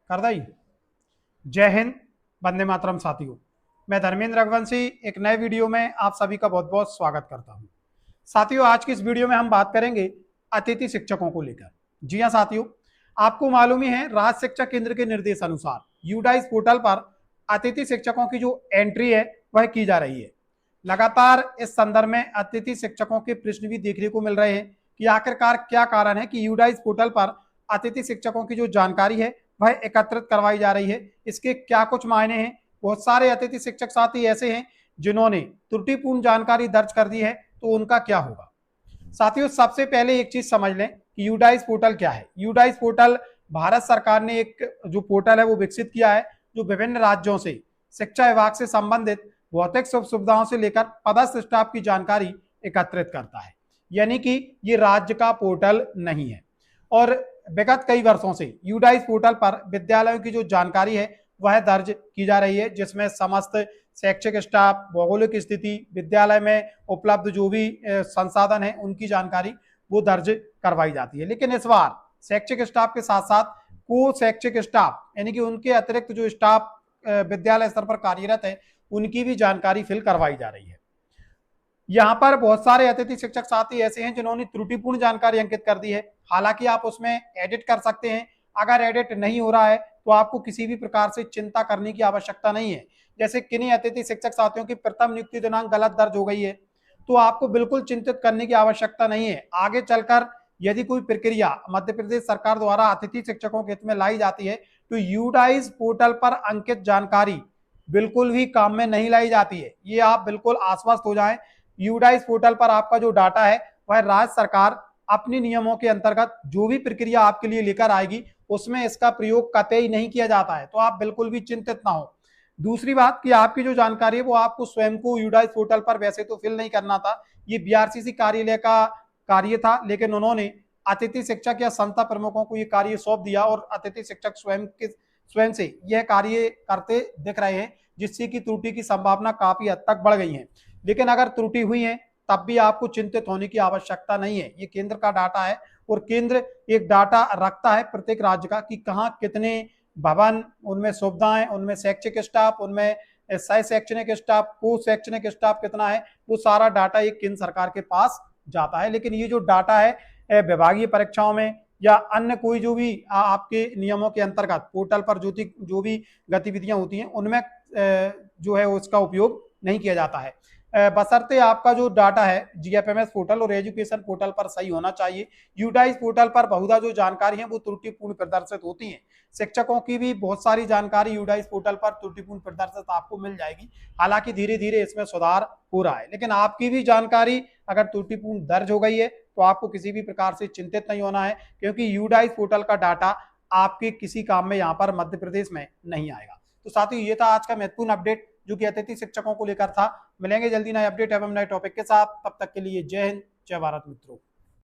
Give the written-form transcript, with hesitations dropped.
कर दई। जय हिंद, वंदे मातरम साथियों। मैं धर्मेंद्र रघुवंशी एक नए वीडियो में आप सभी का बहुत बहुत स्वागत करता हूं। साथियों, आज की इस वीडियो में हम बात करेंगे अतिथि शिक्षकों को लेकर। जी हां साथियों, आपको मालूम ही है, राज्य शिक्षा केंद्र के निर्देश अनुसार यूडाइस पोर्टल पर अतिथि शिक्षकों की जो एंट्री है वह की जा रही है। लगातार इस संदर्भ में अतिथि शिक्षकों के प्रश्न भी देखने को मिल रहे हैं कि आखिरकार क्या कारण है कि यूडाइस पोर्टल पर अतिथि शिक्षकों की जो जानकारी है वह एकत्रित करवाई जा रही है। इसके क्या कुछ मायने हैं। बहुत सारे अतिथि शिक्षक साथी ऐसे हैं जिन्होंने त्रुटिपूर्ण जानकारी दर्ज कर दी है, तो उनका क्या होगा। साथियों, सबसे पहले एक चीज समझ लें कि यूडाइस पोर्टल क्या है। यूडाइस पोर्टल भारत सरकार ने एक जो पोर्टल है वो विकसित किया है, जो विभिन्न राज्यों से शिक्षा विभाग से संबंधित भौतिक सुख सुविधाओं से लेकर पदस्थ स्टाफ की जानकारी एकत्रित करता है। यानी कि ये राज्य का पोर्टल नहीं है। और विगत कई वर्षों से यूडाइस पोर्टल पर विद्यालयों की जो जानकारी है वह दर्ज की जा रही है, जिसमें समस्त शैक्षिक स्टाफ, भौगोलिक स्थिति, विद्यालय में उपलब्ध जो भी संसाधन है उनकी जानकारी वो दर्ज करवाई जाती है। लेकिन इस बार शैक्षिक स्टाफ के साथ साथ को शैक्षिक स्टाफ यानी कि उनके अतिरिक्त जो स्टाफ विद्यालय स्तर पर कार्यरत है उनकी भी जानकारी फिल करवाई जा रही है। यहाँ पर बहुत सारे अतिथि शिक्षक साथी ऐसे हैं जिन्होंने त्रुटिपूर्ण जानकारी अंकित कर दी है। हालांकि आप उसमें एडिट कर सकते हैं। अगर एडिट नहीं हो रहा है तो आपको किसी भी प्रकार से चिंता करने की आवश्यकता नहीं है। जैसे किन्हीं अतिथि शिक्षक साथियों की प्रथम नियुक्ति दिनांक गलत दर्ज हो गई है, तो आपको बिल्कुल चिंतित करने की आवश्यकता नहीं है। आगे चलकर यदि कोई प्रक्रिया मध्य प्रदेश सरकार द्वारा अतिथि शिक्षकों के हित में लाई जाती है तो यूडाइस पोर्टल पर अंकित जानकारी बिल्कुल भी काम में नहीं लाई जाती है। ये आप बिल्कुल आश्वस्त हो जाएं। यूडाइस पोर्टल पर आपका जो डाटा है वह राज्य सरकार अपने नियमों के अंतर्गत जो भी प्रक्रिया आपके लिए लेकर आएगी उसमें इसका प्रयोग कतई नहीं किया जाता है, तो आप बिल्कुल भी चिंतित ना हो। दूसरी बात कि आपकी जो जानकारी है वो आपको स्वयं को यूडाइस पोर्टल पर वैसे तो फिल नहीं करना था, ये बीआरसीसी कार्यालय का कार्य था, लेकिन उन्होंने अतिथि शिक्षक या संस्था प्रमुखों को ये कार्य सौंप दिया और अतिथि शिक्षक स्वयं से यह कार्य करते दिख रहे हैं, जिससे कि त्रुटि की संभावना काफी हद तक बढ़ गई है। लेकिन अगर त्रुटि हुई है तब भी आपको चिंतित होने की आवश्यकता नहीं है। ये केंद्र का डाटा है और केंद्र एक डाटा रखता है प्रत्येक राज्य का कि कहाँ कितने भवन, उनमें सुविधाएं, उनमें शैक्षिक स्टाफ, उनमें सह शैक्षणिक स्टाफ, को शैक्षणिक स्टाफ कितना है, वो सारा डाटा एक केंद्र सरकार के पास जाता है। लेकिन ये जो डाटा है विभागीय परीक्षाओं में या अन्य कोई जो भी आपके नियमों के अंतर्गत पोर्टल पर जो भी गतिविधियां होती हैं उनमें जो है उसका उपयोग नहीं किया जाता है। बशर्ते आपका जो डाटा है जीएफएमएस पोर्टल और एजुकेशन पोर्टल पर सही होना चाहिए। यूडाइस पोर्टल पर बहुधा जो जानकारी है वो त्रुटिपूर्ण प्रदर्शित होती है। शिक्षकों की भी बहुत सारी जानकारी यूडाइस पोर्टल पर त्रुटिपूर्ण प्रदर्शित आपको मिल जाएगी। हालांकि धीरे धीरे इसमें सुधार हो रहा है, लेकिन आपकी भी जानकारी अगर त्रुटिपूर्ण दर्ज हो गई है तो आपको किसी भी प्रकार से चिंतित नहीं होना है, क्योंकि यूडाइस पोर्टल का डाटा आपके किसी काम में यहाँ पर मध्य प्रदेश में नहीं आएगा। तो साथियों, ये था आज का महत्वपूर्ण अपडेट जो कि अतिथि शिक्षकों को लेकर था। मिलेंगे जल्दी नए अपडेट एवं नए टॉपिक के साथ। तब तक के लिए जय हिंद, जय भारत मित्रों।